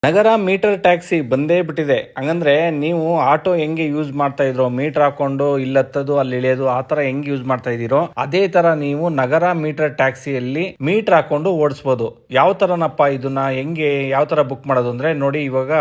ನಗರ metre taxi ಬಂದೇ ಬಿಟ್ಟಿದೆ. ಹಂಗಂದ್ರೆ ನೀವು ಆಟೋ ಹೆಂಗೆ ಯೂಸ್ ಮಾಡ್ತಾ ಇದ್ರೋ, ಮೀಟರ್ ಹಾಕೊಂಡು ಇಲ್ಲತ್ತದು ಅಲ್ಲಿ ಇಳಿಯೋದು ಆ ತರ ಹೆಂಗ್ ಯೂಸ್ ಮಾಡ್ತಾ ಇದೀರೋ ಅದೇ ತರ ನೀವು ನಗರ ಮೀಟರ್ ಟ್ಯಾಕ್ಸಿಯಲ್ಲಿ ಮೀಟರ್ ಹಾಕೊಂಡು ಓಡಿಸಬಹುದು. ಯಾವ ತರನಪ್ಪ ಇದನ್ನ ಹೆಂಗೆ ಯಾವ ತರ ಬುಕ್ ಮಾಡೋದು ಅಂದ್ರೆ ನೋಡಿ, ಇವಾಗ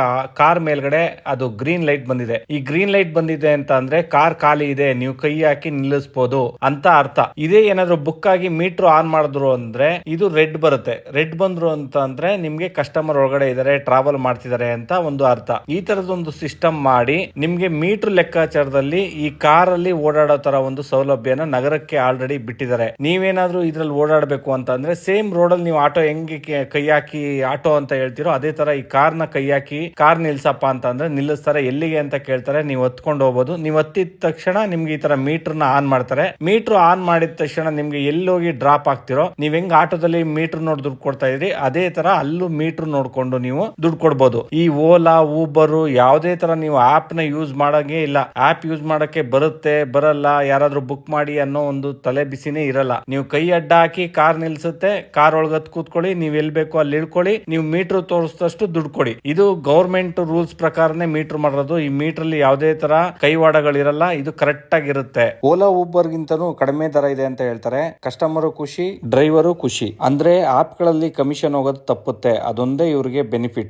ಕಾರ್ ಮೇಲ್ಗಡೆ ಅದು ಗ್ರೀನ್ ಲೈಟ್ ಬಂದಿದೆ. ಈ ಗ್ರೀನ್ ಲೈಟ್ ಬಂದಿದೆ ಅಂತ ಅಂದ್ರೆ ಕಾರ್ ಖಾಲಿ ಇದೆ, ನೀವು ಕೈ ಹಾಕಿ ನಿಲ್ಲಿಸಬಹುದು ಅಂತ ಅರ್ಥ. ಇದೇ ಏನಾದ್ರು ಬುಕ್ ಆಗಿ ಮೀಟರ್ ಆನ್ ಮಾಡಿದ್ರು ಅಂದ್ರೆ ಇದು ರೆಡ್ ಬರುತ್ತೆ. ರೆಡ್ ಬಂದ್ರು ಅಂತ ಅಂದ್ರೆ ನಿಮ್ಗೆ ಕಸ್ಟಮರ್ ಒಳಗಡೆ ಇದಾರೆ, ಟ್ರಾವೆಲ್ ಮಾಡ್ತಿದ್ದಾರೆ ಅಂತ ಒಂದು ಅರ್ಥ. ಈ ತರದೊಂದು ಸಿಸ್ಟಮ್ ಮಾಡಿ ನಿಮ್ಗೆ ಮೀಟರ್ ಲೆಕ್ಕಾಚಾರದಲ್ಲಿ ಈ ಕಾರಲ್ಲಿ ಓಡಾಡೋ ತರ ಒಂದು ಸೌಲಭ್ಯನ ನಗರಕ್ಕೆ ಆಲ್ರೆಡಿ ಬಿಟ್ಟಿದ್ದಾರೆ. ನೀವೇನಾದ್ರೂ ಇದ್ರಲ್ಲಿ ಓಡಾಡಬೇಕು ಅಂತ ಅಂದ್ರೆ ಸೇಮ್ ರೋಡ್ ಅಲ್ಲಿ ನೀವು ಆಟೋ ಹೆಂಗೆ ಕೈ ಹಾಕಿ ಆಟೋ ಅಂತ ಹೇಳ್ತಿರೋ ಅದೇ ತರ ಈ ಕಾರ್ನ ಕೈ ಹಾಕಿ ಕಾರ್ ನಿಲ್ಸಪ್ಪ ಅಂತ ಅಂದ್ರೆ ನಿಲ್ಲಿಸ್ತಾರೆ. ಎಲ್ಲಿಗೆ ಅಂತ ಕೇಳ್ತಾರೆ, ನೀವು ಹತ್ಕೊಂಡು ಹೋಗ್ಬೋದು. ನೀವು ಹತ್ತಿದ ತಕ್ಷಣ ನಿಮ್ಗೆ ಈ ತರ ಮೀಟರ್ ನ ಆನ್ ಮಾಡ್ತಾರೆ. ಮೀಟರ್ ಆನ್ ಮಾಡಿದ ತಕ್ಷಣ ನಿಮ್ಗೆ ಎಲ್ಲೋಗಿ ಡ್ರಾಪ್ ಆಗ್ತಿರೋ, ನೀವ್ ಹೆಂಗ್ ಆಟೋದಲ್ಲಿ ಮೀಟರ್ ನೋಡಿ ದುಡ್ಡು ಕೊಡ್ತಾ ಇದ್ರಿ ಅದೇ ತರ ಅಲ್ಲೂ ಮೀಟರ್ ನೋಡ್ಕೊಂಡು ನೀವು ದುಡ್ಡು ಕೊಡ್ಬೋದು. ಈ ಓಲಾ ಊಬರ್ ಯಾವುದೇ ತರ ನೀವು ಆಪ್ ನ ಯೂಸ್ ಮಾಡಂಗೆ ಇಲ್ಲ. ಆಪ್ ಯೂಸ್ ಮಾಡಕ್ಕೆ ಬರುತ್ತೆ ಬರಲ್ಲ, ಯಾರಾದ್ರೂ ಬುಕ್ ಮಾಡಿ ಅನ್ನೋ ಒಂದು ತಲೆ ಬಿಸಿನೇ ಇರಲ್ಲ. ನೀವು ಕೈ ಅಡ್ಡ ಹಾಕಿ ಕಾರ್ ನಿಲ್ಸುತ್ತೆ, ಕಾರ್ ಒಳಗತ್ ಕೂತ್ಕೊಳ್ಳಿ, ನೀವ್ ಎಲ್ ಬೇಕು ಅಲ್ಲಿ ಇಳ್ಕೊಳ್ಳಿ, ನೀವು ಮೀಟರ್ ತೋರಿಸಿದಷ್ಟು ದುಡ್ಡು ಕೊಡಿ. ಇದು ಗವರ್ಮೆಂಟ್ ರೂಲ್ಸ್ ಪ್ರಕಾರನೇ ಮೀಟರ್ ಮಾಡೋದು. ಈ ಮೀಟರ್ ಅಲ್ಲಿ ಯಾವುದೇ ತರ ಕೈವಾಡಗಳಿರಲ್ಲ, ಇದು ಕರೆಕ್ಟ್ ಆಗಿರುತ್ತೆ. ಓಲಾ ಊಬರ್ ಗಿಂತನೂ ಕಡಿಮೆ ದರ ಇದೆ ಅಂತ ಹೇಳ್ತಾರೆ. ಕಸ್ಟಮರ್ ಖುಷಿ, ಡ್ರೈವರು ಖುಷಿ. ಅಂದ್ರೆ ಆಪ್ ಗಳಲ್ಲಿ ಕಮಿಷನ್ ಹೋಗೋದು ತಪ್ಪುತ್ತೆ, ಅದೊಂದೇ ಇವ್ರಿಗೆ ಬೆನಿಫಿಟ್.